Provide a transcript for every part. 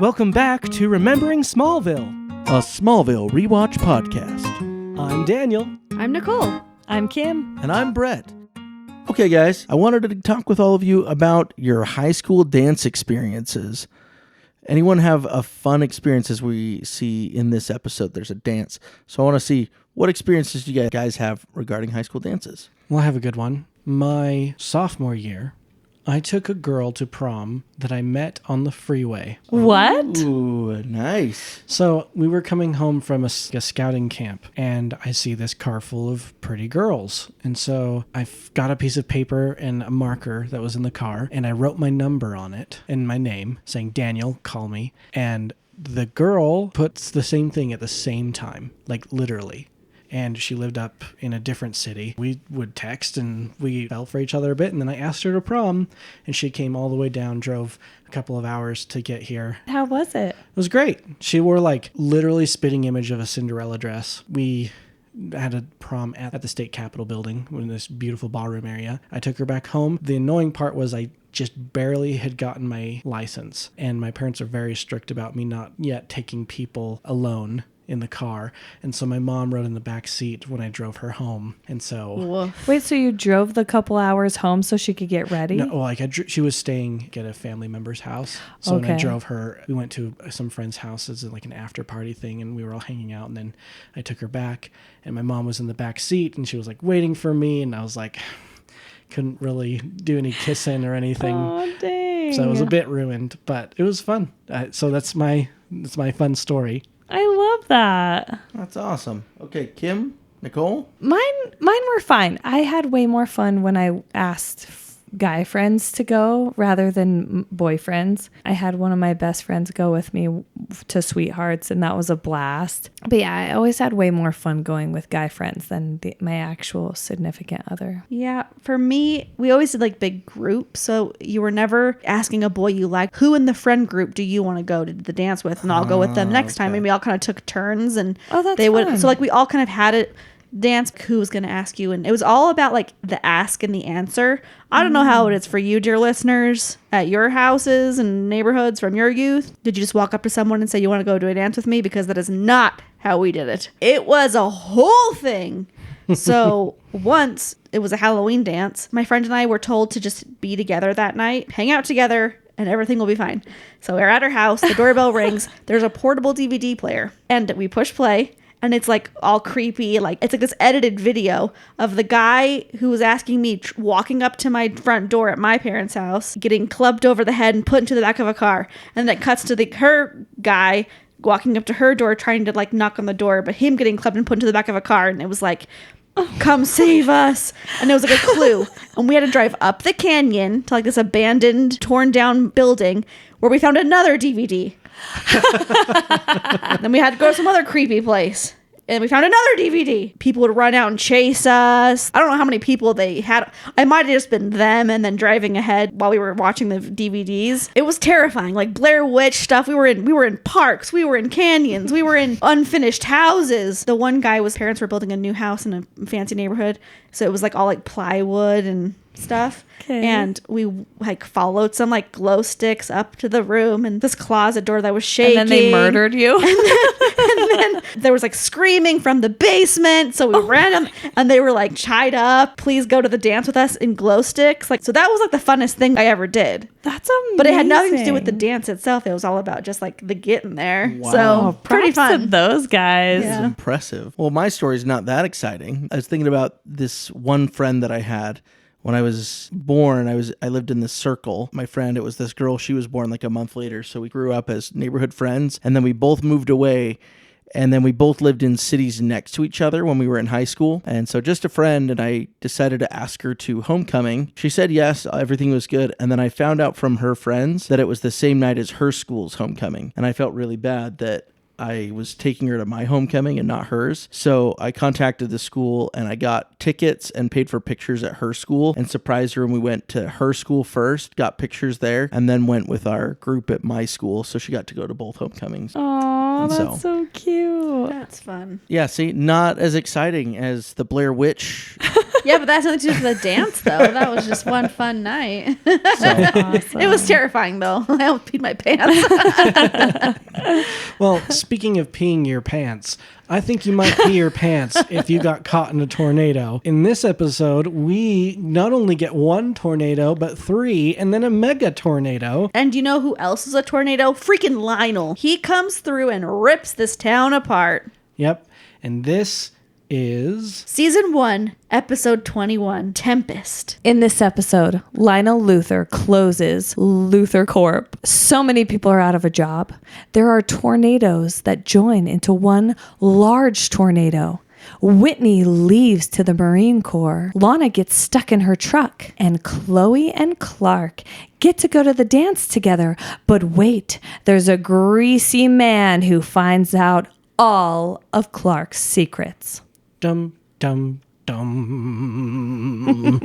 Welcome back to Remembering Smallville, a Smallville rewatch podcast. I'm Daniel. I'm Nicole. I'm Kim. And I'm Brett. Okay, guys, I wanted to talk with all of you about your high school dance experiences. Anyone have a fun experience as we see in this episode? There's a dance. So I want to see what experiences you guys have regarding high school dances. Well, I have a good one. My sophomore year, I took a girl to prom that I met on the freeway. What? Ooh, nice. So we were coming home from a scouting camp, and I see this car full of pretty girls. And so I got a piece of paper and a marker that was in the car, and I wrote my number on it and my name, saying, Daniel, call me. And the girl puts the same thing at the same time, like literally. And she lived up in a different city. We would text and we fell for each other a bit. And then I asked her to prom and she came all the way down, drove a couple of hours to get here. How was it? It was great. She wore like literally spitting image of a Cinderella dress. We had a prom at the state capitol building in this beautiful ballroom area. I took her back home. The annoying part was I just barely had gotten my license. And my parents are very strict about me not yet taking people alone in the car, and so my mom rode in the back seat when I drove her home, and so Woof. Wait, so you drove the couple hours home so she could get ready? no, like she was staying at a family member's house, so when I Okay. drove her, we went to some friend's house as like an after party thing, and we were all hanging out, and then I took her back, and my mom was in the back seat, and she was like waiting for me, and I was like, couldn't really do any kissing or anything. Oh, dang. So it was a bit ruined, but it was fun. So that's my fun story. I love that. That's awesome. Okay, Kim, Nicole? Mine were fine. I had way more fun when I asked guy friends to go rather than boyfriends. I had one of my best friends go with me to Sweethearts, and that was a blast. But yeah, I always had way more fun going with guy friends than my actual significant other. Yeah, for me, we always did like big groups. So you were never asking a boy you liked, who in the friend group do you want to go to the dance with? And I'll go with them next time. And we all kind of took turns, and Oh, that's they would. fun. So like we all kind of had it dance who was going to ask you, and it was all about like the ask and the answer. I don't know how it is for you, dear listeners, at your houses and neighborhoods from your youth. Did you just walk up to someone and say, you want to go to a dance with me? Because that is not how we did it. It was a whole thing. So once it was a Halloween dance, my friend and I were told to just be together that night, hang out together, and everything will be fine. So we're at her house, the doorbell rings, there's a portable DVD player, and we push play. And it's like all creepy, like it's like this edited video of the guy who was asking me walking up to my front door at my parents' house, getting clubbed over the head and put into the back of a car. And then it cuts to her guy walking up to her door, trying to like knock on the door, but him getting clubbed and put into the back of a car. And it was like, come save us. And it was like a clue. And we had to drive up the canyon to like this abandoned, torn down building where we found another DVD. Then we had to go to some other creepy place, and we found another DVD. People would run out and chase us. I don't know how many people they had. I might have just been them and then driving ahead while we were watching the DVDs. It was terrifying, like Blair Witch stuff. We were in parks, we were in canyons, we were in unfinished houses. The one guy's parents were building a new house in a fancy neighborhood, so it was like all like plywood and stuff. Okay. And we like followed some like glow sticks up to the room and this closet door that was shaking. And then they murdered you. And then there was like screaming from the basement. So we ran them, and they were like tied up. Please go to the dance with us in glow sticks. Like, so that was like the funnest thing I ever did. That's amazing. But it had nothing to do with the dance itself. It was all about just like the getting there. Wow. So pretty Props to fun. those guys. Yeah. That's impressive. Well, my story's not that exciting. I was thinking about this one friend that I had. When I was born, I lived in this circle. My friend, it was this girl, she was born like a month later. So we grew up as neighborhood friends, and then we both moved away. And then we both lived in cities next to each other when we were in high school. And so just a friend, and I decided to ask her to homecoming. She said yes, everything was good. And then I found out from her friends that it was the same night as her school's homecoming. And I felt really bad that I was taking her to my homecoming and not hers. So I contacted the school and I got tickets and paid for pictures at her school and surprised her when we went to her school first, got pictures there, and then went with our group at my school. So she got to go to both homecomings. Oh, And that's so cute. That's fun. Yeah, see, not as exciting as the Blair Witch. Yeah, but that's nothing to do with the dance, though. That was just one fun night. Awesome. It was terrifying, though. I almost peed my pants. Well, speaking of peeing your pants, I think you might pee your pants if you got caught in a tornado. In this episode, we not only get one tornado, but 3, and then a mega tornado. And you know who else is a tornado? Freaking Lionel. He comes through and rips this town apart. Yep. And this is... Season 1, Episode 21, Tempest. In this episode, Lionel Luthor closes Luthor Corp. So many people are out of a job. There are tornadoes that join into one large tornado. Whitney leaves to the Marine Corps. Lana gets stuck in her truck. And Chloe and Clark get to go to the dance together. But wait, there's a greasy man who finds out all of Clark's secrets. Dum, dum, dum.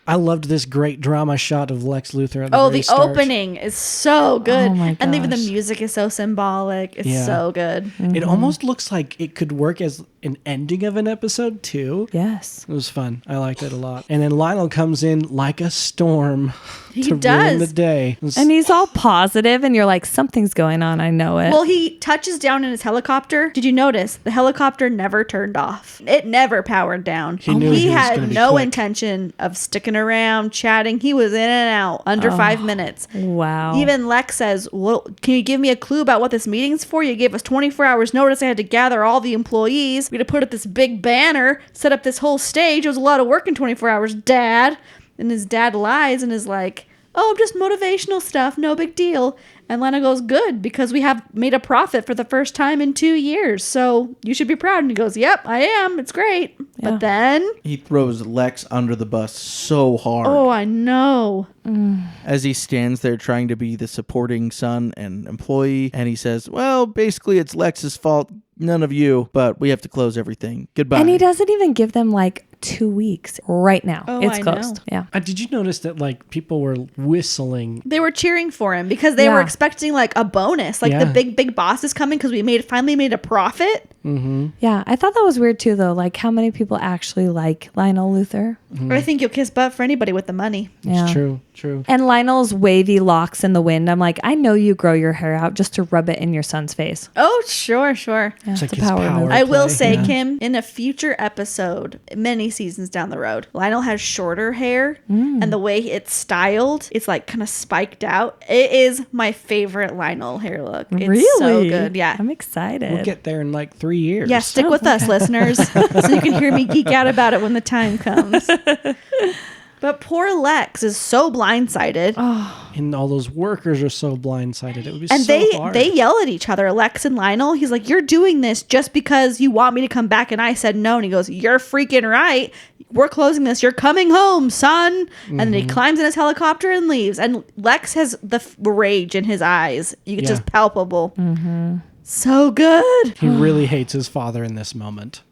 I loved this great drama shot of Lex Luthor at the very The start. opening is so good. Oh my And even the gosh. music is so symbolic. It's so good. It almost looks like it could work as an ending of an episode, too. Yes. It was fun. I liked it a lot. And then Lionel comes in like a storm He to ruin does. the day. It was- And he's all positive, and you're like, something's going on. I know it. Well, he touches down in his helicopter. Did you notice? The helicopter never turned off. It never powered down. He knew he was had gonna be no quick. intention of sticking around, chatting. He was in and out under 5 minutes. Wow. Even Lex says, well, can you give me a clue about what this meeting's for? You gave us 24 hours notice. I had to gather all the employees. We had to put up this big banner, set up this whole stage. It was a lot of work in 24 hours, Dad. And his dad lies and is like, oh, just motivational stuff. No big deal. And Lana goes, good, because we have made a profit for the first time in 2 years. So you should be proud. And he goes, yep, I am. It's great. Yeah. But then, He throws Lex under the bus so hard. oh, I know. As he stands there trying to be the supporting son and employee, and he says, well, basically it's Lex's fault, none of you, but we have to close everything. Goodbye. And he doesn't even give them like 2 weeks right now. Oh, it's I closed. know. Yeah. Did you notice that like people were whistling? They were cheering for him because they were Yeah. expecting like a bonus. Like the Yeah. big boss is coming because we finally made a profit. Yeah. I thought that was weird too, though. Like how many people actually like Lionel Luthor? Or I think you'll kiss butt for anybody with the money. Yeah. It's true. And Lionel's wavy locks in the wind. I'm like, I know you grow your hair out just to rub it in your son's face. Oh, sure. Yeah, It's like a his power move. I will play. say, Yeah. Kim, in a future episode, many seasons down the road, Lionel has shorter hair and the way it's styled, it's like kind of spiked out. It is my favorite Lionel hair look. It's Really? so good. Yeah. I'm excited. We'll get there in like 3 years. Yeah, stick with us, listeners, so you can hear me geek out about it when the time comes. But poor Lex is so blindsided. And all those workers are so blindsided. It would be And so hard. they yell at each other, Lex and Lionel. He's like, you're doing this just because you want me to come back. And I said no. And he goes, you're freaking right. We're closing this. You're coming home, son. And then he climbs in his helicopter and leaves. And Lex has the rage in his eyes. It's just palpable. So good. He really hates his father in this moment.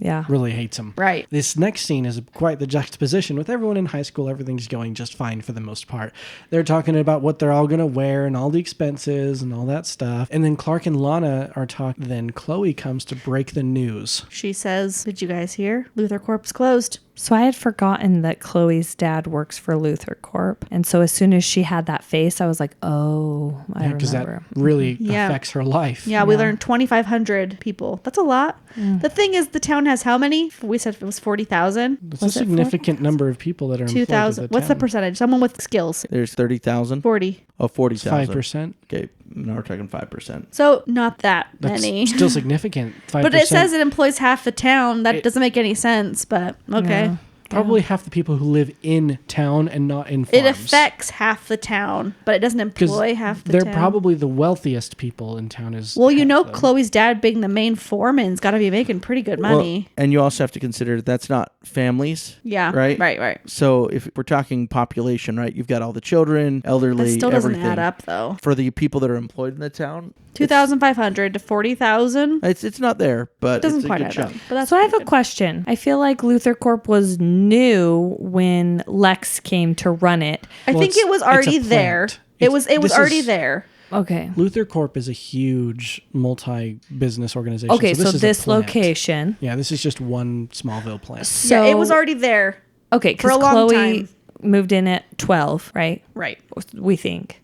Yeah. Really hates him. Right. This next scene is quite the juxtaposition. With everyone in high school, everything's going just fine for the most part. They're talking about what they're all going to wear and all the expenses and all that stuff. And then Clark and Lana are talking. Then Chloe comes to break the news. She says, did you guys hear? Luthor Corp's closed. So I had forgotten that Chloe's dad works for Luthor Corp. And so as soon as she had that face, I was like, oh, I Because that remember. really Yeah. affects her life. Yeah, we learned 2,500 people. That's a lot. The thing is, the town has how many? We said it was 40,000. It's Was a it significant number of people that are employed at 2,000. What's the town. percentage? Someone with skills. There's 30,000. 40. Oh, 40,000. 5%. Okay, now we're talking 5%. So not that That's many. still significant. 5%. But it says it employs half the town. That doesn't make any sense, but okay. Yeah. probably half the people who live in town and not in farms. It affects half the town, but it doesn't employ half the they're town. probably the wealthiest people in town. Well, them. Chloe's dad being the main foreman's got to be making pretty good money. Well, and you also have to consider that's not families. Yeah. Right. So if we're talking population, right, you've got all the children, elderly, That still doesn't everything. add up, though. For the people that are employed in the town, 2,500 to 40,000. it's not there, but Doesn't it's a quite good add up. chunk. But that's So I have pretty a good. question. I feel like Luther Corp was new when Lex came to run it. I Well, think it's- it was it's a already there. plant. It was This already is- there. Okay. Luther Corp is a huge multi-business organization. Okay, so is a this plant. location. Yeah, this is just one Smallville plant. So Yeah, it was already there. okay for a because long Chloe time. moved in at 12, right? Right. We think,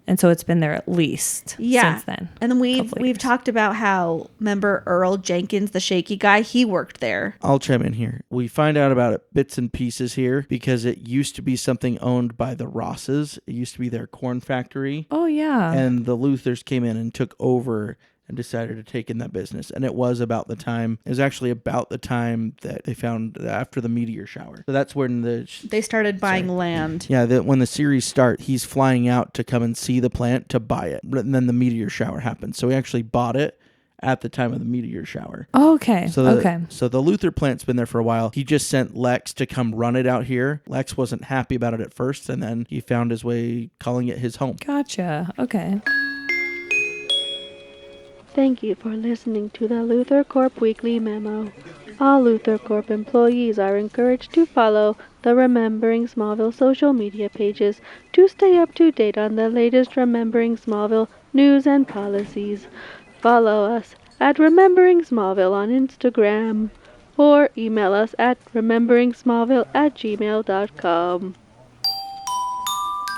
and so it's been there at least Yeah. since then. And then we've Couple years. talked about how, remember Earl Jenkins, the shaky guy, he worked there. I'll chime in here. We find out about it bits and pieces here because it used to be something owned by the Rosses. It used to be their corn factory. Oh yeah. And the Luthers came in and took over and decided to take in that business. And it was about the time that they found after the meteor shower. So that's when They started buying land. when the series starts, he's flying out to come and see the plant to buy it. And then the meteor shower happened. So he actually bought it at the time of the meteor shower. Okay. So the Luther plant's been there for a while. He just sent Lex to come run it out here. Lex wasn't happy about it at first, and then he found his way calling it his home. Gotcha. Okay. Thank you for listening to the Luther Corp Weekly Memo. All Luther Corp employees are encouraged to follow the Remembering Smallville social media pages to stay up to date on the latest Remembering Smallville news and policies. Follow us at Remembering Smallville on Instagram or email us at rememberingsmallville@gmail.com.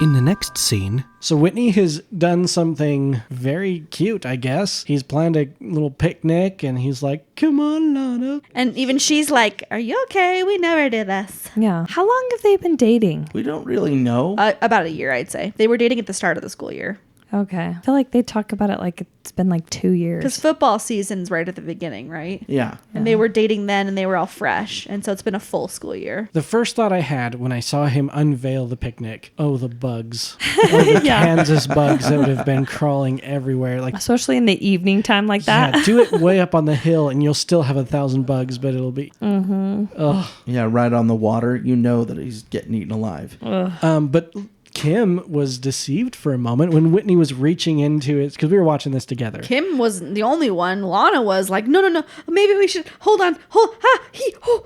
In the next scene, so Whitney has done something very cute, I guess. He's planned a little picnic, and he's like, "Come on, Lana." And even she's like, "Are you okay? We never did this." Yeah. How long have they been dating? We don't really know. About a year, I'd say. They were dating at the start of the school year. Okay. I feel like they talk about it like it's been like 2 years. Because football season's right at the beginning, right? Yeah. And they were dating then, and they were all fresh. And so it's been a full school year. The first thought I had when I saw him unveil the picnic, oh, the bugs. Oh, the Kansas bugs that would have been crawling everywhere. Like, Especially in the evening time like that. yeah, do it way up on the hill, and you'll still have 1,000 bugs, but it'll be... Yeah, right on the water. You know that he's getting eaten alive. But Kim was deceived for a moment when Whitney was reaching into it, because we were watching this together. Kim wasn't the only one. Lana was like, no, maybe we should hold on.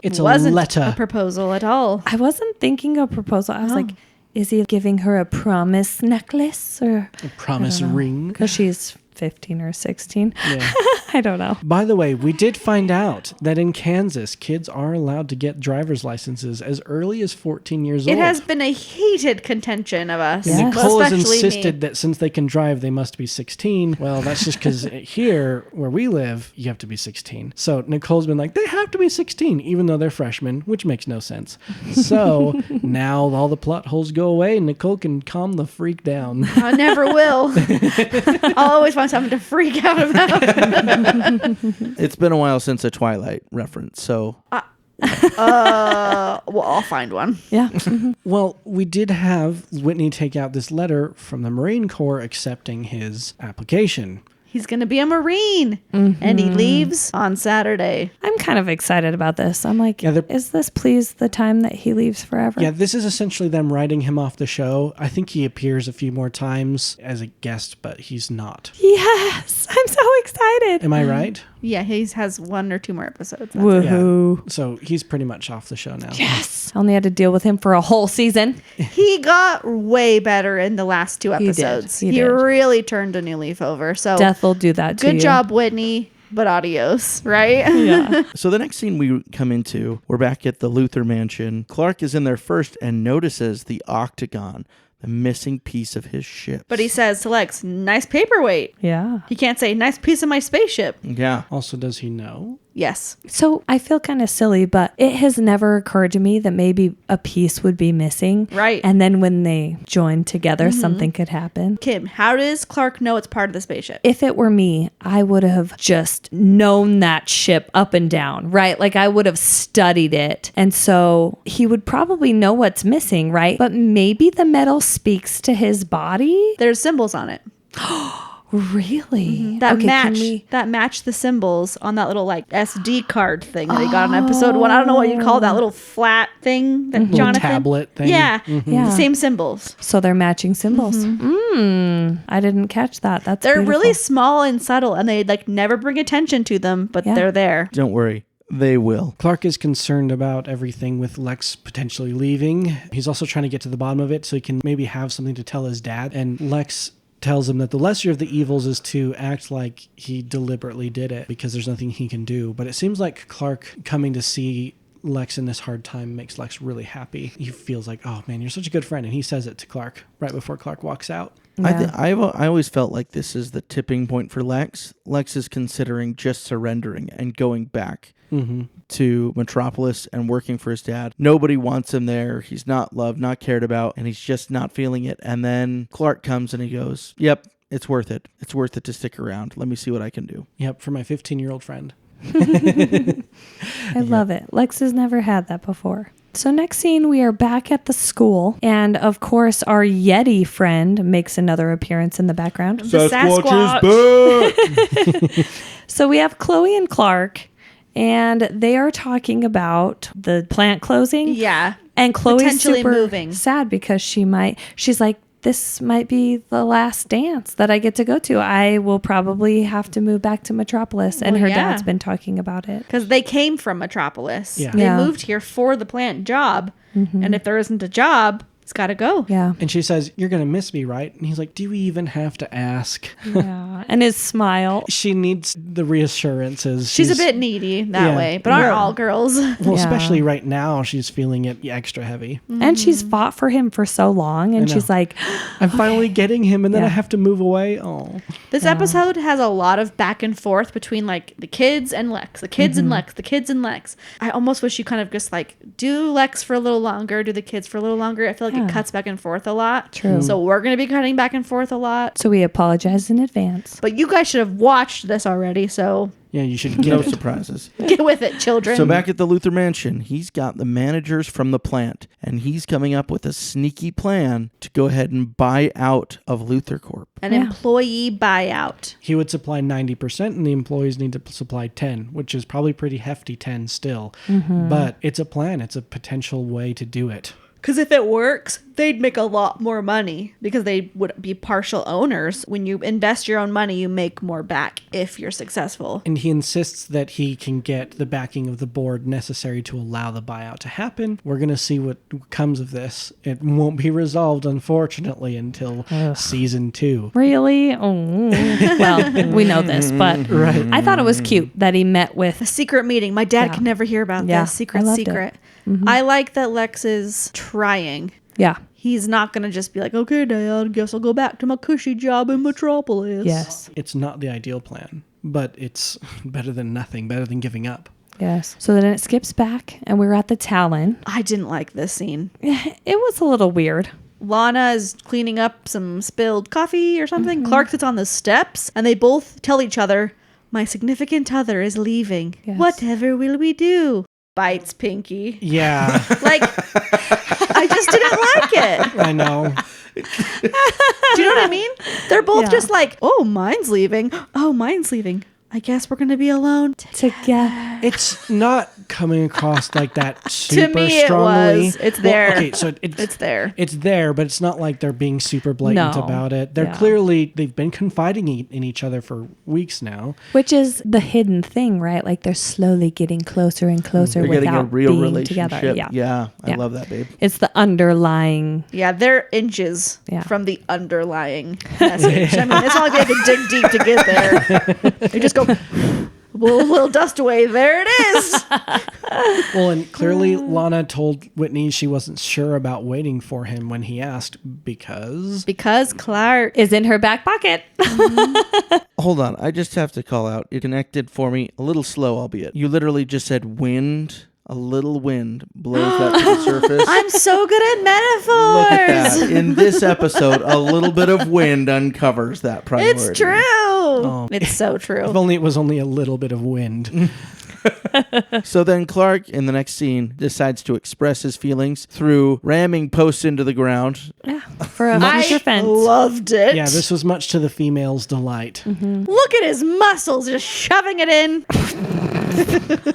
It's It wasn't a letter. a proposal at all. I wasn't thinking a proposal. I was like, is he giving her a promise necklace or A promise ring. because she's 15 or 16? Yeah. I don't know. By the way, we did find out that in Kansas, kids are allowed to get driver's licenses as early as 14 years old. It has been a heated contention of us. Yes. Nicole has especially insisted me. that since they can drive, they must be 16. Well, that's just because here, where we live, you have to be 16. So Nicole's been like, they have to be 16, even though they're freshmen, which makes no sense. So now all the plot holes go away and Nicole can calm the freak down. I never will. I'll always find something to freak out about. It's been a while since a Twilight reference, so Well, I'll find one. Yeah. Well, we did have Whitney take out this letter from the Marine Corps accepting his application. He's going to be a Marine. And he leaves on Saturday. I'm kind of excited about this. I'm like, Yeah, is this please the time that he leaves forever? Yeah, this is essentially them writing him off the show. I think he appears a few more times as a guest, but he's not. Yes. I'm so excited. Am I right? Yeah, he has 1 or 2 more episodes. That's it. Woohoo. So he's pretty much off the show now. Yes. I only had to deal with him for a whole season. He got way better in the last 2 He did. episodes. He He did. really turned a new leaf over. So Death will do that to you. good job, Whitney. But adios, right? Yeah. So the next scene we come into, we're back at the Luther mansion. Clark is in there first and notices the octagon, the missing piece of his ship. But he says to Lex, nice paperweight. Yeah. He can't say, nice piece of my spaceship. Yeah. Also, does he know? Yes. So I feel kind of silly, but it has never occurred to me that maybe a piece would be missing. Right. And then when they join together, something could happen. Kim, how does Clark know it's part of the spaceship? If it were me, I would have just known that ship up and down, right? Like I would have studied it. And so he would probably know what's missing, right? But maybe the metal speaks to his body? There's symbols on it. Really? That Okay, match the symbols on that little like SD card thing that he got in episode 1. I don't know what you call that little flat thing that Jonathan. Tablet thing. Yeah, Yeah. the same symbols. So they're matching symbols. I didn't catch that. They're beautiful. really small and subtle, and they like never bring attention to them, but Yeah. they're there. Don't worry. They will. Clark is concerned about everything with Lex potentially leaving. He's also trying to get to the bottom of it so he can maybe have something to tell his dad. And Lex tells him that the lesser of the evils is to act like he deliberately did it because there's nothing he can do. But it seems like Clark coming to see Lex in this hard time makes Lex really happy. He feels like, oh man, you're such a good friend. And he says it to Clark right before Clark walks out. Yeah. I always felt like this is the tipping point for Lex. Lex is considering just surrendering and going back to Metropolis and working for his dad. Nobody wants him there. He's not loved, not cared about, and he's just not feeling it. And then Clark comes and he goes, yep, it's worth it. It's worth it to stick around. Let me see what I can do. Yep, for my 15-year-old friend. I love it. Lex has never had that before. So next scene, we are back at the school. And of course, our Yeti friend makes another appearance in the background. The Sasquatch. So we have Chloe and Clark, and they are talking about the plant closing. Yeah. And Chloe's Potentially super moving. sad because she's like, this might be the last dance that I get to go to. I will probably have to move back to Metropolis. And Well, her yeah. dad's been talking about it. Because they came from Metropolis. Yeah. They Yeah. moved here for the plant job. And if there isn't a job, it's got to go. Yeah. And she says, you're going to miss me, right? And he's like, do we even have to ask? Yeah. And his smile. She needs the reassurances. She's a bit needy that Yeah. way, but aren't Yeah. all girls? Well, Yeah. especially right now, she's feeling it extra heavy. And she's fought for him for so long. And know. she's like, I'm finally getting him, and then I Yeah. have to move away. Oh, This episode has a lot of back and forth between like the kids and Lex, the kids and Lex, the kids and Lex. I almost wish you kind of just like do Lex for a little longer, do the kids for a little longer. I feel like it cuts back and forth a lot. True. So we're going to be cutting back and forth a lot. so we apologize in advance. But you guys should have watched this already, so yeah, you should get No it. surprises. get with it, children. So back at the Luther Mansion, he's got the managers from the plant, and he's coming up with a sneaky plan to go ahead and buy out of Luther Corp. An Yeah. employee buyout. He would supply 90%, and the employees need to supply 10, which is probably pretty hefty 10 still. But it's a plan. It's a potential way to do it. Because if it works, they'd make a lot more money because they would be partial owners. When you invest your own money, you make more back if you're successful. And he insists that he can get the backing of the board necessary to allow the buyout to happen. We're going to see what comes of this. It won't be resolved, unfortunately, until season 2. Really? Oh. Well, we know this, but I thought it was cute that he met A with. secret meeting. My dad Yeah. can never hear about Yeah, this. I Secret, loved it. secret. I like that Lex is trying. Yeah. He's not going to just be like, okay, Dad, guess I'll go back to my cushy job in Metropolis. Yes. It's not the ideal plan, but it's better than nothing, better than giving up. Yes. So then it skips back, and we're at the Talon. I didn't like this scene. It was a little weird. Lana is cleaning up some spilled coffee or something. Clark sits on the steps, and they both tell each other, my significant other is leaving. Yes. Whatever will we do? Bites Pinky. Yeah, Like, I just didn't like it. I know. Do you know what I mean? They're both Yeah. just like, oh, mine's leaving. Oh, mine's leaving. I guess we're going to be alone. Together. It's not coming across like that super me, it strongly. was. It's there. Okay, so It's there. It's there, but it's not like they're being super blatant No. about it. They're Yeah. clearly, they've been confiding in each other for weeks now. Which is the hidden thing, right? Like they're slowly getting closer and closer They're without getting a real being relationship. together. Yeah. I Yeah. love that, babe. It's the underlying. Yeah, they're inches Yeah. from the underlying message. I mean, it's not like they have to dig deep to get there. You just go, blow a little dust away. There it is. Well, and clearly Lana told Whitney she wasn't sure about waiting for him when he asked because... Because Clark. Is in her back pocket. Hold on. I just have to call out. It connected for me a little slow, albeit. You literally just said wind. A little wind blows that to the surface. I'm so good at metaphors. Look at that. In this episode, a little bit of wind uncovers that priority. It's true. It's so true. If only it was only a little bit of wind. So then Clark, in the next scene, decides to express his feelings through ramming posts into the ground. Yeah, for a future I fence. loved it. Yeah, this was much to the female's delight. Look at his muscles, just shoving it in.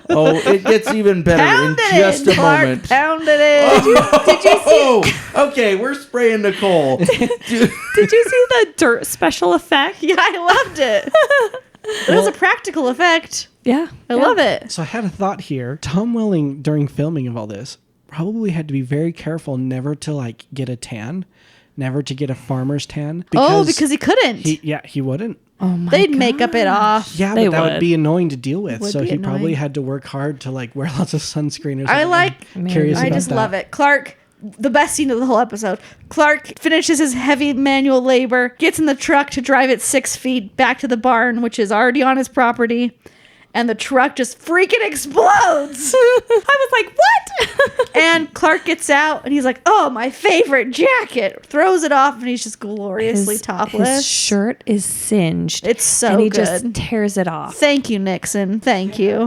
Oh, it gets even better Pound in it just in, a Clark. moment. Pound it in. Did you see? Okay, we're spraying Nicole. Did you see the dirt special effect? Yeah, I loved it. It was a practical effect. Yeah. I love it. So I had a thought here. Tom Welling, during filming of all this, probably had to be very careful never to like get a tan, never to get a farmer's tan. Because he couldn't. He wouldn't. Oh my They'd make up it off. Yeah, They but that would would. be annoying to deal with. Would So be he probably annoying. had to work hard to like wear lots of sunscreen or something. I like. I'm curious I about just that. love it. Clark, the best scene of the whole episode. Clark finishes his heavy manual labor, gets in the truck to drive it 6 feet back to the barn, which is already on his property. And the truck just freaking explodes. I was like, what? And Clark gets out and he's like, oh, my favorite jacket. Throws it off and he's just gloriously topless. His shirt is singed. It's so and he good. just tears it off. Thank you, Nixon. Thank you.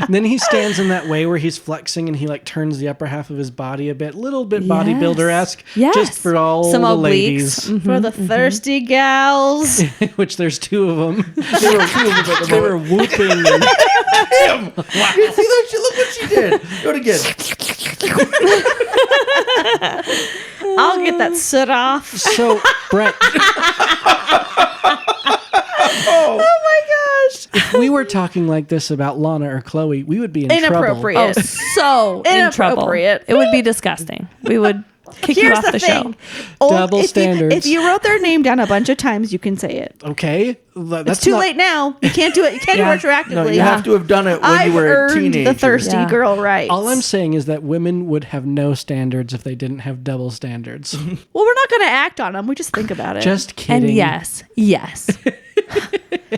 And then he stands in that way where he's flexing and he like turns the upper half of his body a bit, little bit bodybuilder-esque, Yes. just for all Some the obliques. ladies, For the thirsty gals. which there's two of them. They were whooping. And, Damn! Wow. You see that? Look what she did. Do it again. I'll get that soot off. so, Brett, Oh my gosh. if we were talking like this about Lana or Chloe, we would be in Inappropriate. trouble. So in trouble. Inappropriate. It would be disgusting. We would kick you Here's off the the thing. show. Double standards. If you wrote their name down a bunch of times, you can say it. Okay, It's that's too not- late now. You can't do it. You can't do it retroactively. No, you have to have done it when I've you were a earned teenager. the thirsty Yeah. girl rights. All I'm saying is that women would have no standards if they didn't have double standards. Well, we're not going to act on them. We just think about it. Just kidding. And yes.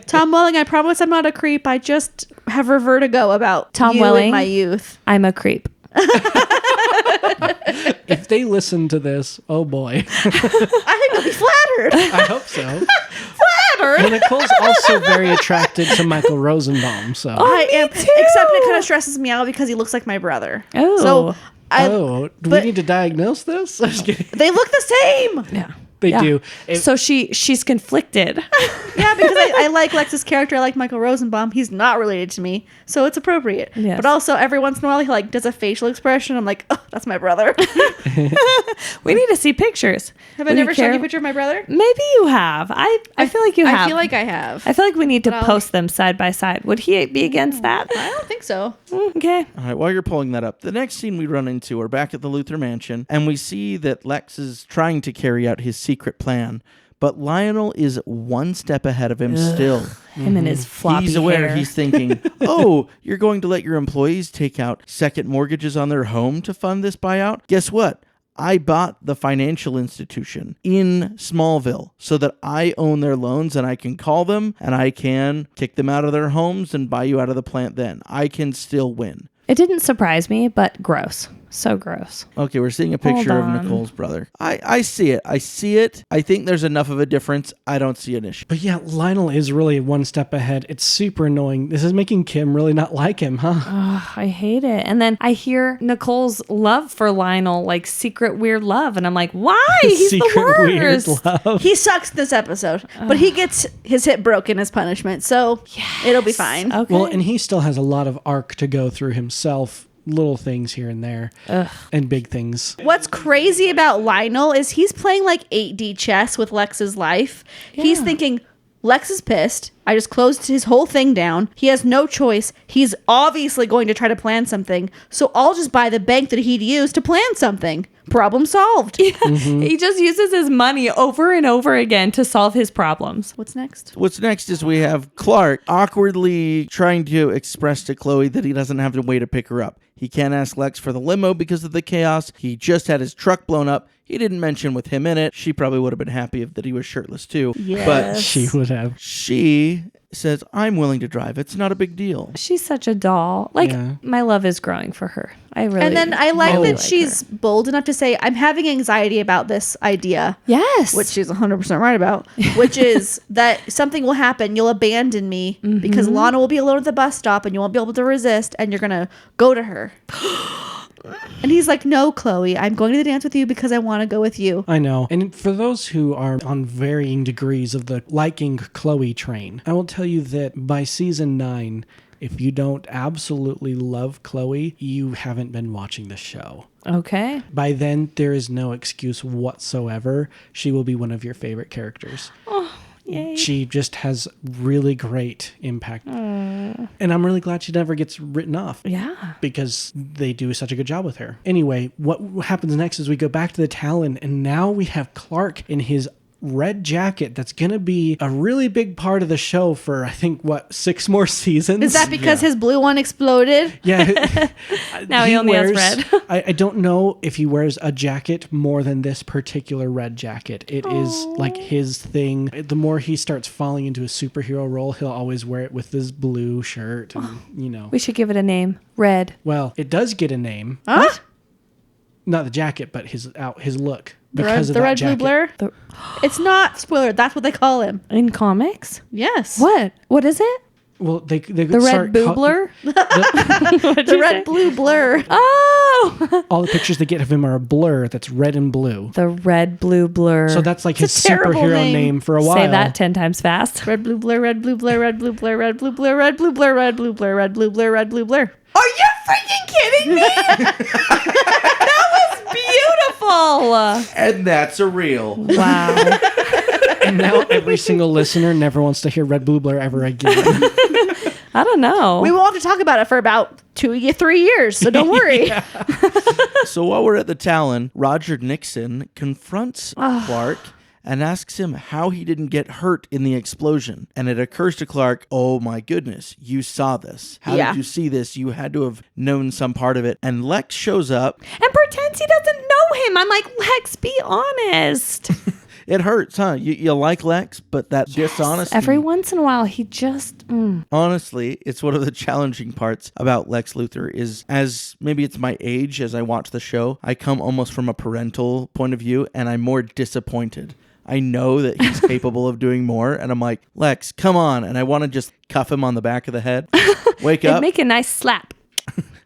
Tom Welling, I promise I'm not a creep. I just have vertigo about Tom you Welling? in my youth. I'm a creep. If they listen to this, oh boy, I think they'll be flattered. I hope so. Well, Nicole's also very attracted to Michael Rosenbaum, so. I am. Except it kind of stresses me out because he looks like my brother. Oh. So Do we but- need to diagnose this? I'm just kidding. they look the same. Yeah. They Yeah. do. If- So she's conflicted. Yeah, because I like Lex's character. I like Michael Rosenbaum. He's not related to me, so it's appropriate. Yes. But also, every once in a while, he like does a facial expression. I'm like, oh, that's my brother. We need to see pictures. Have I Would you never shown care? you a picture of my brother? Maybe you have. I feel like you have. I feel like I have. I feel like we need to But I'll- post them side by side. Would he be against that? I don't think so. Okay. All right, while you're pulling that up, the next scene we run into are back at the Luthor Mansion, and we see that Lex is trying to carry out his secret plan, but Lionel is one step ahead of him still. Him and his floppy He's aware, hair. he's thinking, oh, you're going to let your employees take out second mortgages on their home to fund this buyout? Guess what? I bought the financial institution in Smallville so that I own their loans and I can call them and I can kick them out of their homes and buy you out of the plant then. I can still win. It didn't surprise me, but gross. So gross. Okay, we're seeing a picture of on. Nicole's brother. I see it. I see it. I think there's enough of a difference. I don't see an issue. But yeah, Lionel is really one step ahead. It's super annoying. This is making Kim really not like him, huh? Ugh, I hate it. And then I hear Nicole's love for Lionel, like secret weird love. And I'm like, why? He's the Secret weird worst. love. He sucks this episode, but he gets his hip broken as punishment, so it'll be fine. Okay. Well, and he still has a lot of arc to go through himself. Little things here and there, and big things. What's crazy about Lionel is he's playing like 8D chess with Lex's life. He's thinking, Lex is pissed. I just closed his whole thing down. He has no choice. He's obviously going to try to plan something. So I'll just buy the bank that he'd use to plan something. Problem solved. He just uses his money over and over again to solve his problems. What's next? What's next is we have Clark awkwardly trying to express to Chloe that he doesn't have to wait to pick her up. He can't ask Lex for the limo because of the chaos. He just had his truck blown up. He didn't mention with him in it. She probably would have been happy if that he was shirtless too. Yes. But She would have. she says, I'm willing to drive. It's not a big deal. She's such a doll. Like, Yeah. my love is growing for her. I really. And then I like really that she's bold enough to say, I'm having anxiety about this idea. Yes. Which she's 100% right about, which is that something will happen. You'll abandon me because Lana will be alone at the bus stop and you won't be able to resist and you're going to go to her. And he's like, no, Chloe, I'm going to the dance with you because I want to go with you. I know. And for those who are on varying degrees of the liking Chloe train, I will tell you that by season 9, if you don't absolutely love Chloe, you haven't been watching the show. Okay. By then, there is no excuse whatsoever. She will be one of your favorite characters. Yay. She just has really great impact. And I'm really glad she never gets written off. Yeah. Because they do such a good job with her. Anyway, what happens next is we go back to the Talon, and now we have Clark in his red jacket that's going to be a really big part of the show for, I think, 6 more seasons? Is that because his blue one exploded? Yeah. Now he only has red. I don't know if he wears a jacket more than this particular red jacket. It is like his thing. The more he starts falling into a superhero role, he'll always wear it with this blue shirt. And, We should give it a name. Red. Well, it does get a name. Huh? Not the jacket, but his look. The Because of red, that blue jacket. blur? It's not spoiler. That's what they call him. In comics? Yes. What? What is it? Well, they The red boobler? The red, blue blur. Oh! all the pictures they get of him are a blur that's red and blue. The red, blue blur. So that's like his It's a terrible superhero name. name for a while. Say that 10 times fast. Red, blue blur, red, blue blur, red, blue blur, red, blue blur, red, blue blur, red, blue blur, red, blue blur, red, blue blur. Are you freaking kidding me? That was beautiful. And that's a reel. Wow. And now every single listener never wants to hear Red Blue Blur ever again. I don't know. We won't have to talk about it for about 2-3 years, so don't worry. So while we're at the Talon, Roger Nixon confronts Clark and asks him how he didn't get hurt in the explosion. And it occurs to Clark, oh my goodness, you saw this. How Yeah. did you see this? You had to have known some part of it. And Lex shows up. and pretends he doesn't know him. I'm like, Lex, be honest. It hurts, huh? You like Lex, but that dishonesty. Every once in a while, he just... Honestly, it's one of the challenging parts about Lex Luthor is, as maybe it's my age as I watch the show, I come almost from a parental point of view, and I'm more disappointed. I know that he's capable of doing more, and I'm like, Lex, come on. And I want to just cuff him on the back of the head. Wake It'd up. make a nice slap.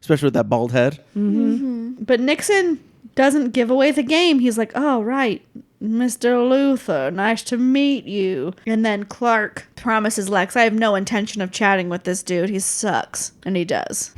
Especially with that bald head. But Nixon doesn't give away the game. He's like, oh, right, Mr. Luthor, nice to meet you. And then Clark promises Lex, I have no intention of chatting with this dude. He sucks. And he does.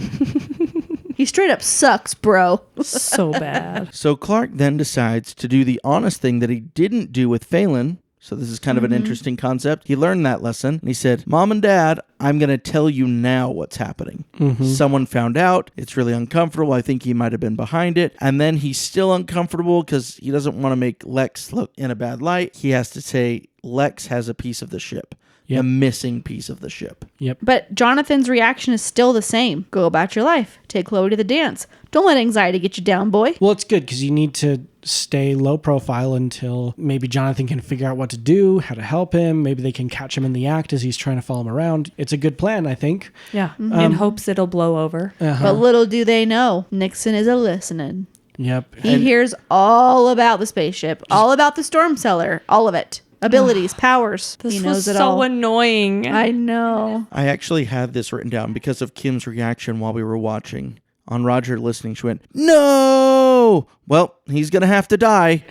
He straight up sucks, bro. So bad. So Clark then decides to do the honest thing that he didn't do with Phelan. So this is kind of an interesting concept. He learned that lesson, and he said, Mom and Dad, I'm going to tell you now what's happening. Someone found out. It's really uncomfortable. I think he might have been behind it. And then he's still uncomfortable because he doesn't want to make Lex look in a bad light. He has to say, Lex has a piece of the ship. Yep. A missing piece of the ship. Yep. But Jonathan's reaction is still the same. Go about your life. Take Chloe to the dance. Don't let anxiety get you down, boy. Well, it's good because you need to stay low profile until maybe Jonathan can figure out what to do, how to help him. Maybe they can catch him in the act as he's trying to follow him around. It's a good plan, I think. Yeah. In hopes it'll blow over. But little do they know, Nixon is a listening. Yep. He hears all about the spaceship, all about the storm cellar, all of it. Abilities, powers. This he knows was it so all. annoying. I know. I actually had this written down because of Kim's reaction while we were watching. On Roger listening, she went, no! Well, he's going to have to die.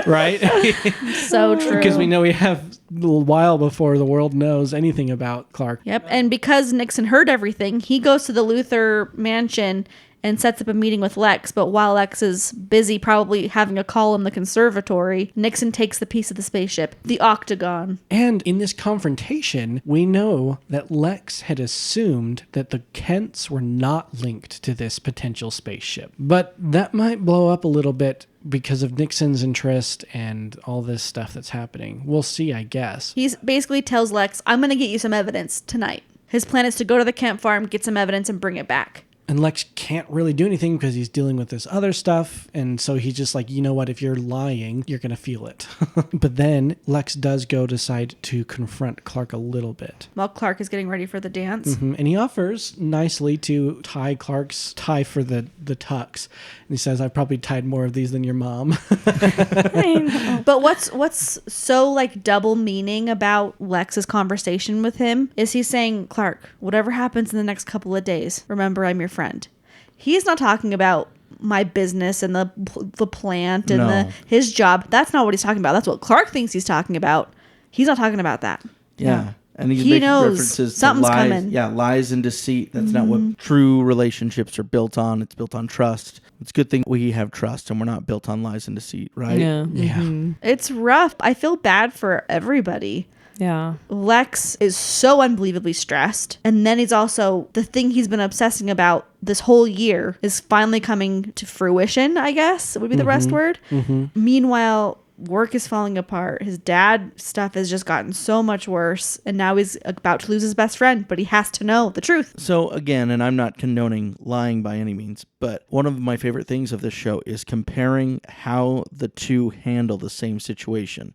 Right? So true. Because we know we have a little while before the world knows anything about Clark. Yep. And because Nixon heard everything, he goes to the Luthor mansion and sets up a meeting with Lex. But while Lex is busy probably having a call in the conservatory, Nixon takes the piece of the spaceship, the Octagon. And in this confrontation, we know that Lex had assumed that the Kents were not linked to this potential spaceship. But that might blow up a little bit because of Nixon's interest and all this stuff that's happening. We'll see, I guess. He basically tells Lex, I'm going to get you some evidence tonight. His plan is to go to the Kent farm, get some evidence, and bring it back. And Lex can't really do anything because he's dealing with this other stuff. And so he's just like, you know what? If you're lying, you're going to feel it. But then Lex does decide to confront Clark a little bit. While Clark is getting ready for the dance. And he offers nicely to tie Clark's tie for the tux. And he says, I've probably tied more of these than your mom. But what's so like double meaning about Lex's conversation with him is he's saying, Clark, whatever happens in the next couple of days, remember I'm your friend. He's not talking about my business and the plant and his job. That's not what he's talking about. That's what Clark thinks he's talking about. He's not talking about that. Yeah. And he's he making knows references something's to lies. coming. Yeah, lies and deceit. That's not what true relationships are built on. It's built on trust. It's a good thing we have trust and we're not built on lies and deceit, right? Yeah. Yeah. It's rough. I feel bad for everybody. Yeah. Lex is so unbelievably stressed. And then he's also, the thing he's been obsessing about this whole year is finally coming to fruition, I guess would be the best word. Meanwhile, work is falling apart. His dad stuff has just gotten so much worse. And now he's about to lose his best friend, but he has to know the truth. So again, and I'm not condoning lying by any means, but one of my favorite things of this show is comparing how the two handle the same situation.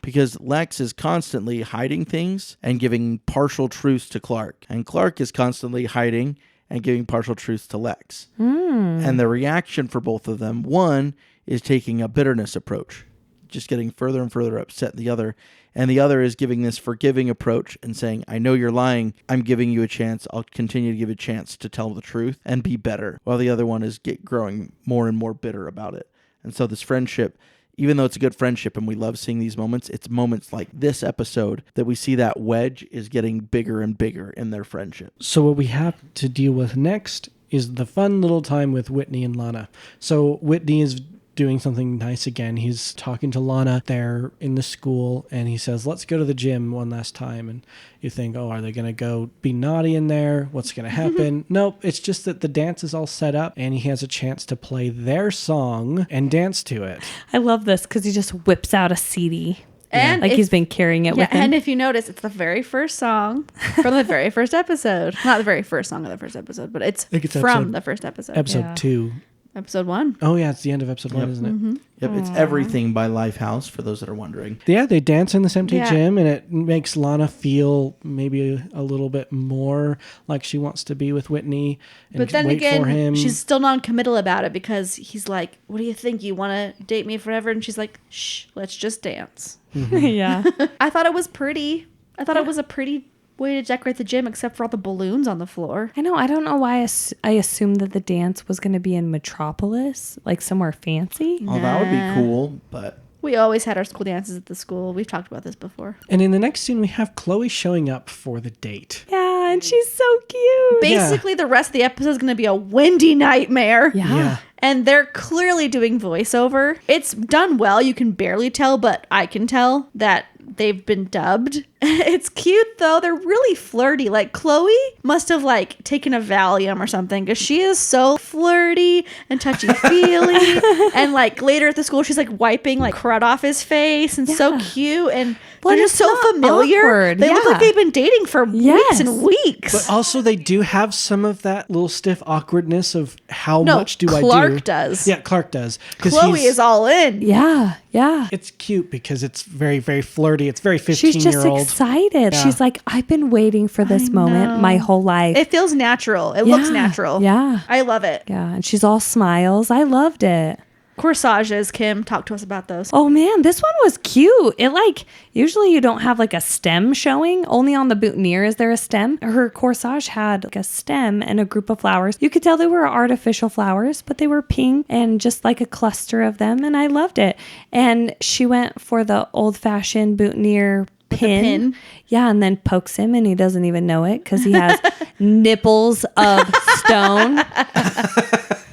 Because Lex is constantly hiding things and giving partial truths to Clark. And Clark is constantly hiding and giving partial truths to Lex. And the reaction for both of them, one is taking a bitterness approach, just getting further and further upset than the other. And the other is giving this forgiving approach and saying, I know you're lying. I'm giving you a chance. I'll continue to give a chance to tell the truth and be better. While the other one is growing more and more bitter about it. And so this friendship, even though it's a good friendship and we love seeing these moments, it's moments like this episode that we see that wedge is getting bigger and bigger in their friendship. So what we have to deal with next is the fun little time with Whitney and Lana. So Whitney is doing something nice again. He's talking to Lana there in the school and he says, let's go to the gym one last time. And you think, oh, are they going to go be naughty in there? What's going to happen? Nope. It's just that the dance is all set up and he has a chance to play their song and dance to it. I love this because he just whips out a CD. And like he's been carrying it with him. And if you notice, it's the very first song from the very first episode. Not the very first song of the first episode, but it's from the first episode. Episode 2. Episode 1. Oh, yeah. It's the end of episode 1, isn't it? Yep, it's Everything by Lifehouse, for those that are wondering. Yeah, they dance in this empty gym, and it makes Lana feel maybe a little bit more like she wants to be with Whitney and but then wait again, for him. She's still non-committal about it because he's like, what do you think? You want to date me forever? And she's like, shh, let's just dance. Yeah. I thought it was pretty. I thought it was a pretty way to decorate the gym, except for all the balloons on the floor. I know. I don't know why I assumed that the dance was going to be in Metropolis, like somewhere fancy. Oh, that would be cool, but... We always had our school dances at the school. We've talked about this before. And in the next scene, we have Chloe showing up for the date. Yeah, and she's so cute. Basically, the rest of the episode is going to be a windy nightmare. Yeah. And they're clearly doing voiceover. It's done well. You can barely tell, but I can tell that they've been dubbed. It's cute though. They're really flirty. Like Chloe must have like taken a Valium or something because she is so flirty and touchy-feely. And like later at the school, she's like wiping like crud off his face and so cute. And they're just so familiar. Awkward. They look like they've been dating for weeks and weeks. But also they do have some of that little stiff awkwardness of how much do I do. Clark does. Yeah, Clark does. Chloe is all in. Yeah. Yeah. It's cute because it's very, very flirty. It's very 15-year-old. She's just excited. Yeah. She's like, I've been waiting for this moment my whole life. It feels natural. It looks natural. Yeah. I love it. Yeah. And she's all smiles. I loved it. Corsages, Kim, talk to us about those. Oh man, this one was cute. It like, usually you don't have like a stem showing. Only on the boutonniere is there a stem. Her corsage had like a stem and a group of flowers. You could tell they were artificial flowers, but they were pink and just like a cluster of them. And I loved it. And she went for the old fashioned boutonniere pin. Yeah, and then pokes him and he doesn't even know it because he has nipples of stone.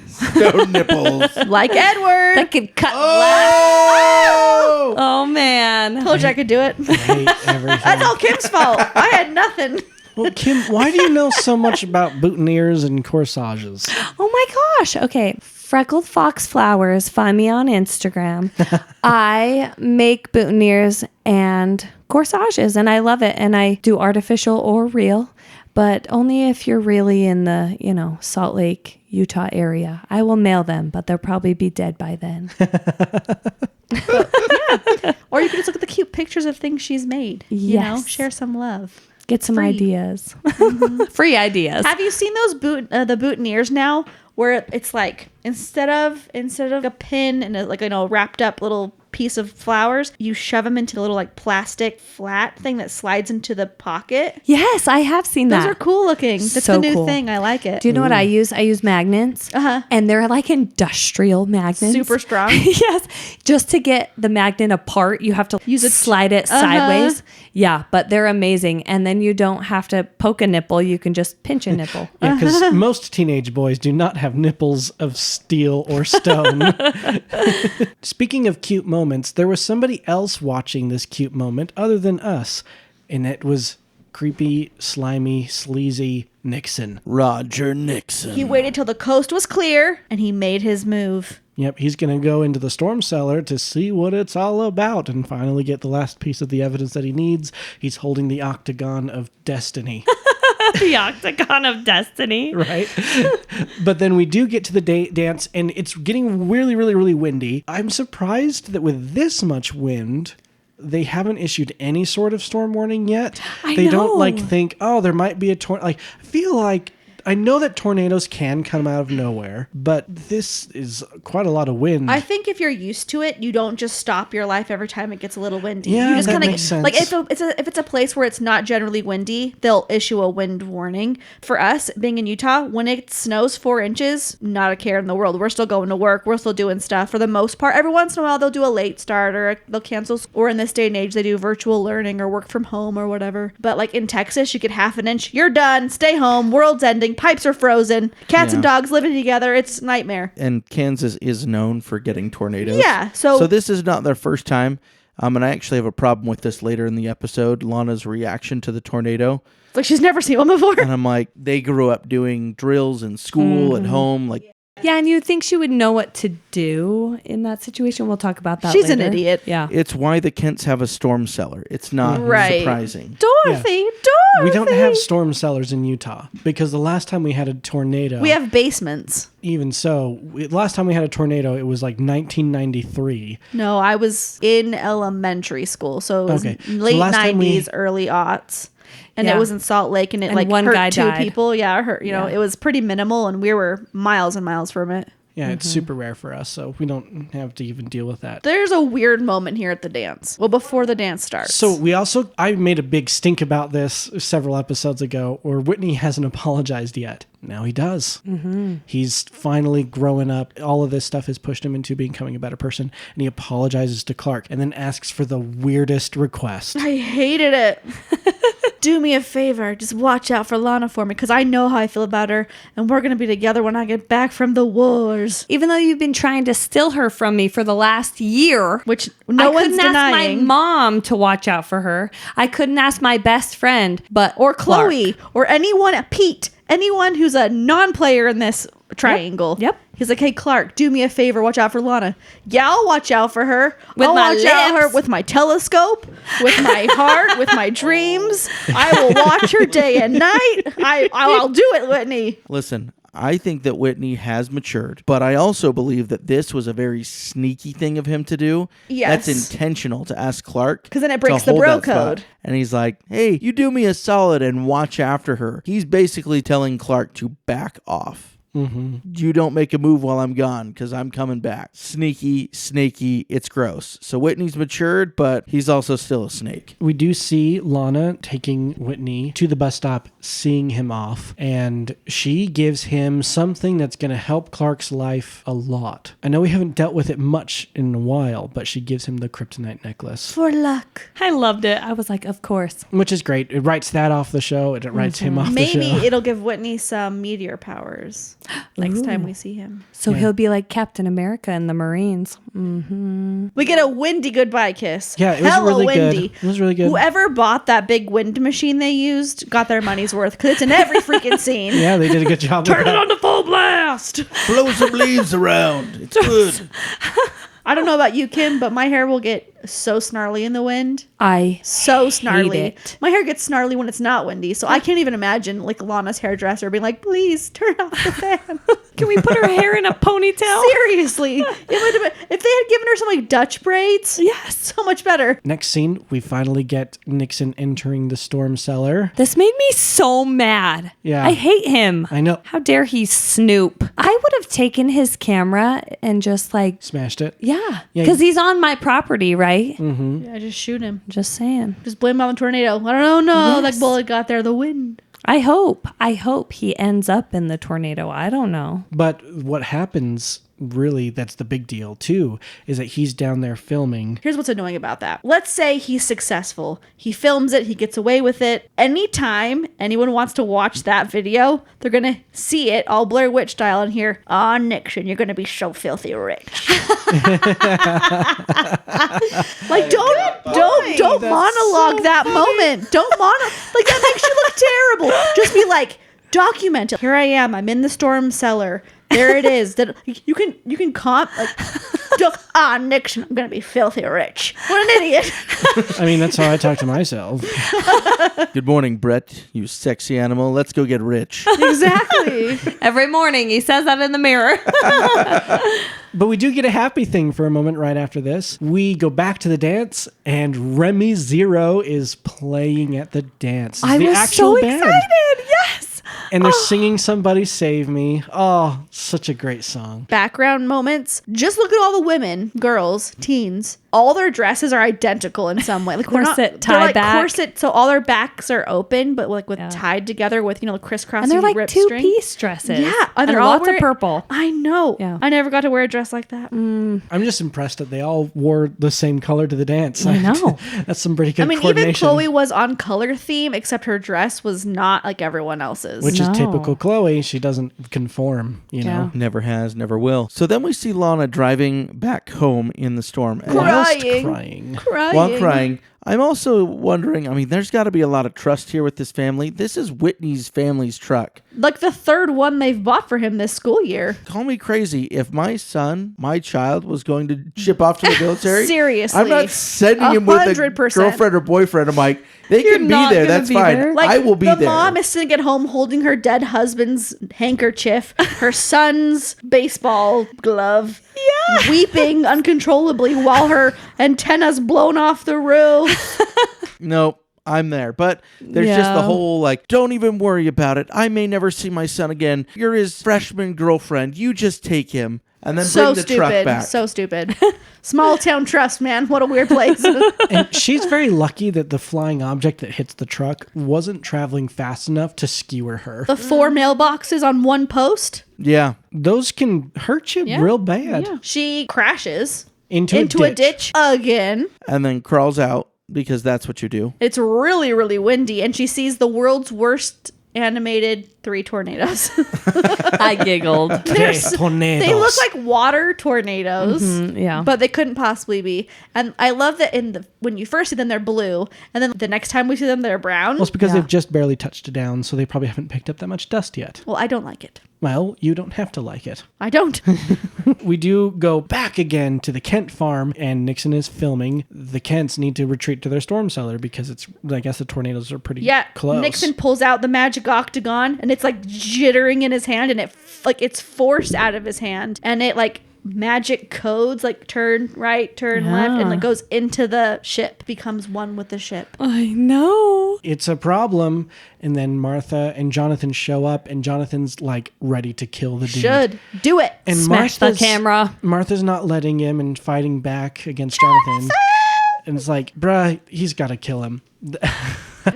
Stone nipples. Like Edward. That could cut Oh man. Told you I could do it. I hate everything. That's all Kim's fault. I had nothing. Well, Kim, why do you know so much about boutonnieres and corsages? Oh my gosh. Okay. Freckled Fox Flowers. Find me on Instagram. I make boutonnieres and corsages and I love it. And I do artificial or real. but only if you're really in the, Salt Lake, Utah area. I will mail them, but they'll probably be dead by then. Or you can just look at the cute pictures of things she's made. Yes. Share some love. Get some Free. ideas. Free ideas. Have you seen those the boutonnieres now, where it's like instead of a pin and a wrapped up little piece of flowers, you shove them into a little like plastic flat thing that slides into the pocket? Yes, I have seen that. Those are cool looking. That's So the new cool. thing. I like it. Do you know what I use? I use magnets. And they're like industrial magnets. Super strong. Yes. Just to get the magnet apart, you have to slide it sideways. Yeah, but they're amazing. And then you don't have to poke a nipple. You can just pinch a nipple. Yeah, because most teenage boys do not have nipples of steel or stone. Speaking of cute moments, there was somebody else watching this cute moment other than us, and it was creepy, slimy, sleazy Nixon. Roger Nixon. He waited till the coast was clear and he made his move. Yep, he's going to go into the storm cellar to see what it's all about and finally get the last piece of the evidence that he needs. He's holding the octagon of destiny. The octagon of destiny. Right? But then we do get to the dance, and it's getting really, really, really windy. I'm surprised that with this much wind, they haven't issued any sort of storm warning yet. They don't think, oh, there might be a tornado. I feel like I know that tornadoes can come out of nowhere, but this is quite a lot of wind. I think if you're used to it, you don't just stop your life every time it gets a little windy. Yeah, you just that kinda, makes sense. Like if it's a place where it's not generally windy, they'll issue a wind warning. For us, being in Utah, when it snows 4 inches, not a care in the world. We're still going to work. We're still doing stuff for the most part. Every once in a while, they'll do a late start or they'll cancel. Or in this day and age, they do virtual learning or work from home or whatever. But like in Texas, you get half an inch. You're done. Stay home. World's ending. Pipes are frozen. Cats and dogs living together. It's a nightmare. And Kansas is known for getting tornadoes. Yeah. So this is not their first time. And I actually have a problem with this later in the episode. Lana's reaction to the tornado. it's like she's never seen one before. And I'm like, they grew up doing drills in school, at home. Like, Yeah, and you'd think she would know what to do in that situation. We'll talk about that She's an later. idiot. Yeah. it's why the Kents have a storm cellar. It's not surprising. Dorothy. We don't have storm cellars in Utah because the last time we had a tornado... We have basements. Even so, last time we had a tornado, it was like 1993. No, I was in elementary school, so it was Okay. So late last time 90s, early aughts. And it was in Salt Lake, and it And one hurt guy 2 died. people. Yeah, it hurt. You know, it was pretty minimal, and we were miles and miles from it. Yeah, it's super rare for us, so we don't have to even deal with that. There's a weird moment here at the dance. Well, before the dance starts. So I made a big stink about this several episodes ago, where Whitney hasn't apologized yet. Now he does. Mm-hmm. He's finally growing up. All of this stuff has pushed him into becoming a better person, and he apologizes to Clark and then asks for the weirdest request. I hated it. Do me a favor. Just watch out for Lana for me, because I know how I feel about her, and we're going to be together when I get back from the wars. Even though you've been trying to steal her from me for the last year, Which no one's couldn't denying. ask my mom to watch out for her. I couldn't ask my best friend, but Or Clark. Chloe, or anyone, Pete, anyone who's a non-player in this triangle. Yep. He's like, hey, Clark, do me a favor, watch out for Lana. Yeah, I'll watch out for her. With I'll my watch out for her lips. with my telescope, with my heart, with my dreams. I will watch her day and night. I'll do it, Whitney. Listen, I think that Whitney has matured, but I also believe that this was a very sneaky thing of him to do. Yes. That's intentional to ask Clark. 'Cause then it to breaks the hold bro that spot. code. And he's like, hey, you do me a solid and watch after her. He's basically telling Clark to back off. Mm-hmm. You don't make a move while I'm gone because I'm coming back. Sneaky, snaky, it's gross. So Whitney's matured, but he's also still a snake. We do see Lana taking Whitney to the bus stop, seeing him off, and she gives him something that's going to help Clark's life a lot. I know we haven't dealt with it much in a while, but she gives him the kryptonite necklace, For luck. I loved it. I was like, of course. which is great. It writes that off the show, and it writes him off Maybe the show. it'll give Whitney some meteor powers next time we see him. So he'll be like Captain America in the Marines. Mm-hmm. We get a windy goodbye kiss. Yeah, it was Hella really windy. good. It was really good. Whoever bought that big wind machine they used got their money's worth, because it's in every freaking scene. Yeah, they did a good job. Turn it on to full blast. Blow some leaves around. It's good. I don't know about you, Kim, but my hair will get so snarly in the wind. So snarly. it. My hair gets snarly when it's not windy, so I can't even imagine like Lana's hairdresser being like, please turn off the fan. Can we put her hair in a ponytail? Seriously. It would have been, if they had given her some like Dutch braids, Yes. so much better. Next scene, we finally get Nixon entering the storm cellar. This made me so mad. Yeah. I hate him. I know. How dare he snoop? I would have taken his camera and just like, Smashed it. yeah. Yeah. Because he's on my property, right? Yeah, just shoot him. Just saying. Just blame it on the tornado. I don't know. Yes. That bullet got there. The wind. I hope he ends up in the tornado. I don't know. But what happens, really, that's the big deal too, is that he's down there filming. Here's what's annoying about that. Let's say he's successful. He films it. He gets away with it. Anytime anyone wants to watch that video, they're going to see it all Blair Witch style and hear, "Aw, Nixon, you're going to be so filthy rich." Like, don't monologue that moment. Don't like that makes you look terrible. Just be like, document it. Here I am. I'm in the storm cellar. There it is. That you can comp like, Nixon, I'm gonna be filthy rich. What an idiot. I mean, that's how I talk to myself. Good morning, Brett, you sexy animal. Let's go get rich. Exactly. Every morning he says that in the mirror. But we do get a happy thing for a moment right after this. We go back to the dance, and Remy Zero is playing at the dance. I the was actual so band. excited. Yes. And they're singing Somebody Save Me. Oh, such a great song. Background moments. Just look at all the women, girls, teens. All their dresses are identical in some way. Like Corset, they're tie like back. corset, so all their backs are open, but like with Yeah. tied together with crisscrossy And they're like ripped string. 2-piece dresses. Yeah, And they're all lots wearing- of purple. I know. Yeah. I never got to wear a dress like that. I'm just impressed that they all wore the same color to the dance. I know. That's some pretty good I mean, even coordination. Chloe was on color theme, except her dress was not like everyone else's. Which No. is typical Chloe. She doesn't conform, you know. Never has, never will. So then we see Lana driving back home in the storm. And Whilst Crying. crying. while crying, I'm also wondering, I mean, there's got to be a lot of trust here with this family. This is Whitney's family's truck. Like the third one they've bought for him this school year. Call me crazy. If my son, my child, was going to ship off to the military, Seriously. I'm not sending him with a 100%. girlfriend or boyfriend. I'm like, they You're can be not there. gonna That's be fine. there. Like I will be the there. mom is sitting at home holding her dead husband's handkerchief, her son's baseball glove, weeping uncontrollably while her antenna's blown off the roof. Nope. I'm there. But there's just the Yeah. whole like, don't even worry about it. I may never see my son again. You're his freshman girlfriend. You just take him and then So bring the truck stupid. back. So stupid. Small town trust, man. What a weird place. And she's very lucky that the flying object that hits the truck wasn't traveling fast enough to skewer her. The 4 mailboxes on one post. Yeah. Those can hurt you Yeah. real bad. She crashes Into a ditch again. And then crawls out because that's what you do. It's really, really windy, and she sees the world's worst animated 3 tornadoes. I giggled. Tres tornadoes. They look like water tornadoes, Yeah. but they couldn't possibly be. And I love that when you first see them, they're blue, and then the next time we see them, they're brown. Well, it's because Yeah. they've just barely touched it down, so they probably haven't picked up that much dust yet. Well, I don't like it. Well, you don't have to like it. I don't. We do go back again to the Kent farm, and Nixon is filming. The Kents need to retreat to their storm cellar because I guess the tornadoes are pretty Yeah, close. Nixon pulls out the magic octagon, and it's like jittering in his hand, and it's forced out of his hand, and it like magic codes like turn right, turn left, and Yeah. it goes into the ship, becomes one with the ship. I know. It's a problem, and then Martha and Jonathan show up, and Jonathan's like ready to kill the dude. Should do it. And Smash the camera. Martha's not letting him and fighting back against Jonathan. And it's like, bruh, he's got to kill him.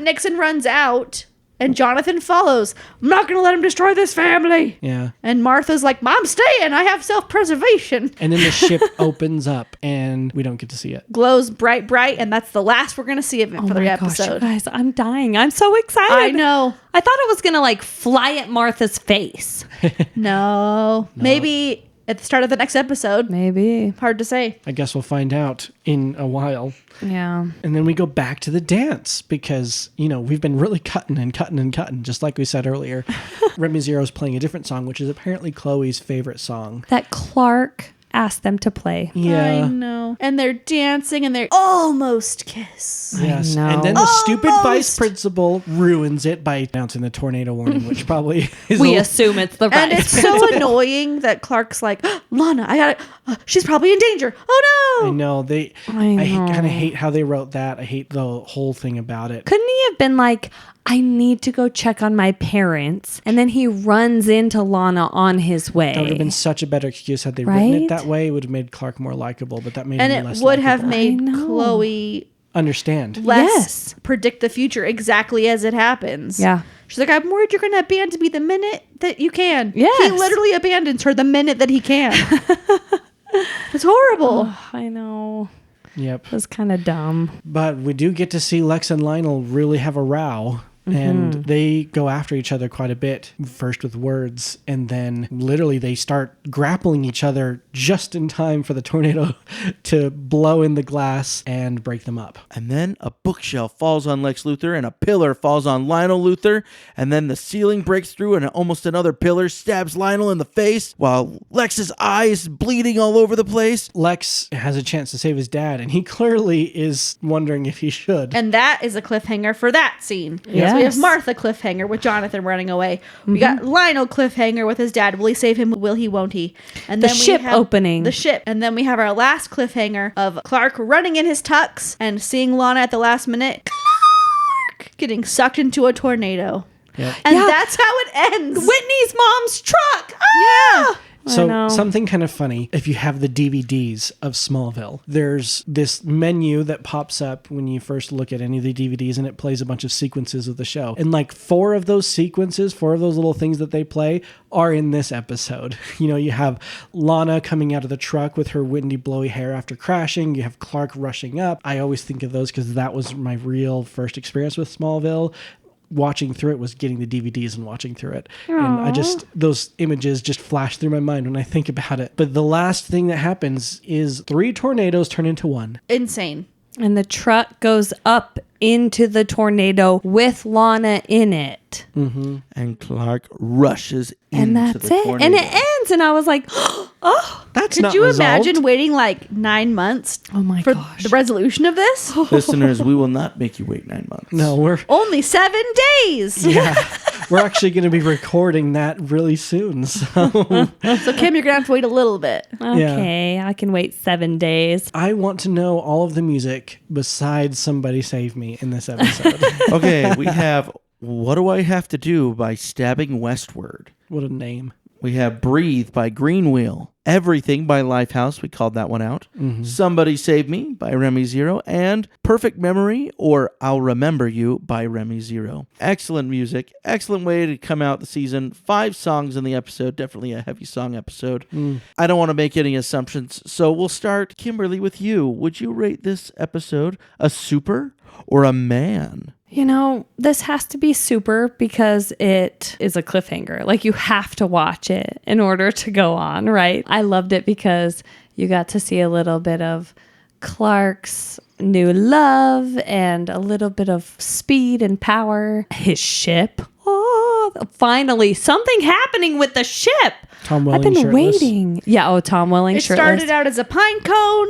Nixon runs out, and Jonathan follows. I'm not going to let him destroy this family. Yeah. And Martha's like, I'm staying. I have self-preservation. And then the ship opens up, and we don't get to see it. Glows bright, and that's the last we're going to see of it for the Gosh, you episode. guys, I'm dying. I'm so excited. I know. I thought it was gonna like fly at Martha's face. No. Maybe at the start of the next episode. Maybe. Hard to say. I guess we'll find out in a while. Yeah. And then we go back to the dance because, we've been really cutting, just like we said earlier. Remy Zero's playing a different song, which is apparently Chloe's favorite song. That Clark ask them to play. I Yeah. know. And they're dancing and they're almost kiss. Yes. I know. And then the stupid vice Almost. principal ruins it by announcing the tornado warning, which probably is We a- assume it's the And right. it's so annoying that Clark's like, Lana, I got it. She's probably in danger. Oh I no. know I I know. kind of hate how they wrote that. I hate the whole thing about it. Couldn't he have been like, I need to go check on my parents, and then he runs into Lana on his way? That would have been such a better excuse had they written it Right? that way. It would have made Clark more likable, but that made And him it less would have likable. made I know. Chloe Understand. less Yes. predict the future exactly as it happens. Yeah. She's like, I'm worried you're going to abandon me the minute that you can. Yes. He literally abandons her the minute that he can. It's horrible. Oh, I know. Yep. It was kind of dumb. But we do get to see Lex and Lionel really have a row. And they go after each other quite a bit, first with words, and then literally they start grappling each other just in time for the tornado to blow in the glass and break them up. And then a bookshelf falls on Lex Luthor, and a pillar falls on Lionel Luthor, and then the ceiling breaks through, and almost another pillar stabs Lionel in the face, while Lex's eye is bleeding all over the place. Lex has a chance to save his dad, and he clearly is wondering if he should. And that is a cliffhanger for that scene. Yes. So we have Martha cliffhanger with Jonathan running away. We got Lionel cliffhanger with his dad. Will he save him? Will he? Won't he? And The then ship we have opening. The ship. And then we have our last cliffhanger of Clark running in his tux and seeing Lana at the last minute. Clark getting sucked into a tornado. Yep. And Yeah. that's how it ends. Whitney's mom's truck. Yeah. I So know. something kind of funny, if you have the DVDs of Smallville, there's this menu that pops up when you first look at any of the DVDs, and it plays a bunch of sequences of the show. And like four of those little things that they play are in this episode. You know, you have Lana coming out of the truck with her windy, blowy hair after crashing. You have Clark rushing up. I always think of those because that was my real first experience with Smallville. Watching through it was getting the DVDs and watching through it. And those images just flash through my mind when I think about it. But the last thing that happens is 3 tornadoes turn into one. Insane. And the truck goes up into the tornado with Lana in it. And Clark rushes And into that's the it. tornado. And it ends. And I was like, oh, That's Could not you resolved. imagine waiting like 9 months oh my for gosh. the resolution of this? Listeners, we will not make you wait 9 months. No, we're Only 7 days. we're actually going to be recording that really soon. So So Kim, you're gonna have to wait a little bit. Okay, I can wait 7 days. I want to know all of the music besides Somebody Save Me in this episode. Okay, we have What Do I Have to Do by Stabbing Westward. What a name. We have Breathe by Green Wheel. Everything by Lifehouse. We called that one out. Somebody Save Me by Remy Zero. And Perfect Memory or I'll Remember You by Remy Zero. Excellent music. Excellent way to come out the season. 5 songs in the episode. Definitely a heavy song episode. I don't want to make any assumptions. So we'll start, Kimberly, with you. Would you rate this episode a super or a man? You know, this has to be super because it is a cliffhanger. Like, you have to watch it in order to go on, right? I loved it because you got to see a little bit of Clark's new love and a little bit of speed and power. His ship. Oh, finally, something happening with the ship. Tom I've Welling been shirtless. waiting. Yeah, Tom Welling It shirtless. started out as a pine cone,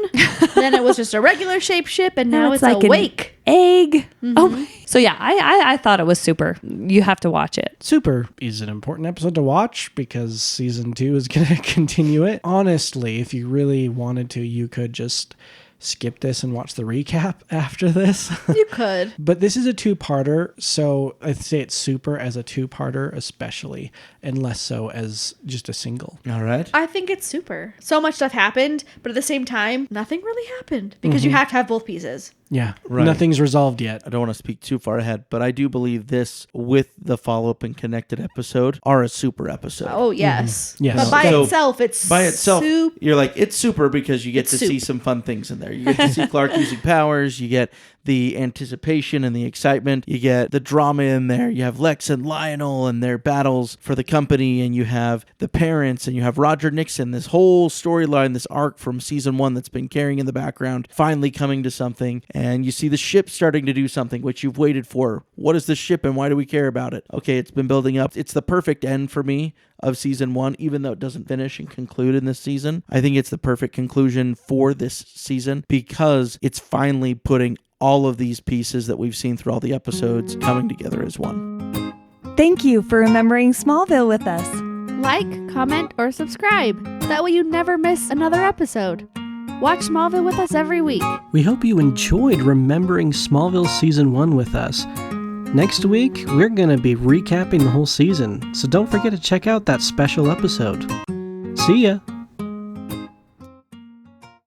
then it was just a regular shaped ship, and now it's like a an wake. egg. Oh, so yeah, I thought it was super. You have to watch it. Super is an important episode to watch because season 2 is going to continue it. Honestly, if you really wanted to, you could just skip this and watch the recap after this. You could. But this is a 2-parter, so I'd say it's super as a 2-parter especially, and less so as just a single. All right. I think it's super. So much stuff happened, but at the same time, nothing really happened because you have to have both pieces. Yeah, Right. Nothing's resolved yet. I don't want to speak too far ahead, but I do believe this with the follow-up and connected episode are a super episode. Oh, yes. Yes. But by So, itself, it's By itself, soup. you're like, it's super because you get It's to soup. see some fun things in there. You get to see Clark using powers. You get the anticipation and the excitement. You get the drama in there. You have Lex and Lionel and their battles for the company, and you have the parents, and you have Roger Nixon, this whole storyline, this arc from season 1 that's been carrying in the background, finally coming to something. And you see the ship starting to do something, which you've waited for. What is this ship and why do we care about it? Okay, it's been building up. It's the perfect end for me of season 1, even though it doesn't finish and conclude in this season. I think it's the perfect conclusion for this season because it's finally putting all of these pieces that we've seen through all the episodes coming together as one. Thank you for remembering Smallville with us. Like, comment, or subscribe. That way you never miss another episode. Watch Smallville with us every week. We hope you enjoyed remembering Smallville Season 1 with us. Next week, we're going to be recapping the whole season, so don't forget to check out that special episode. See ya!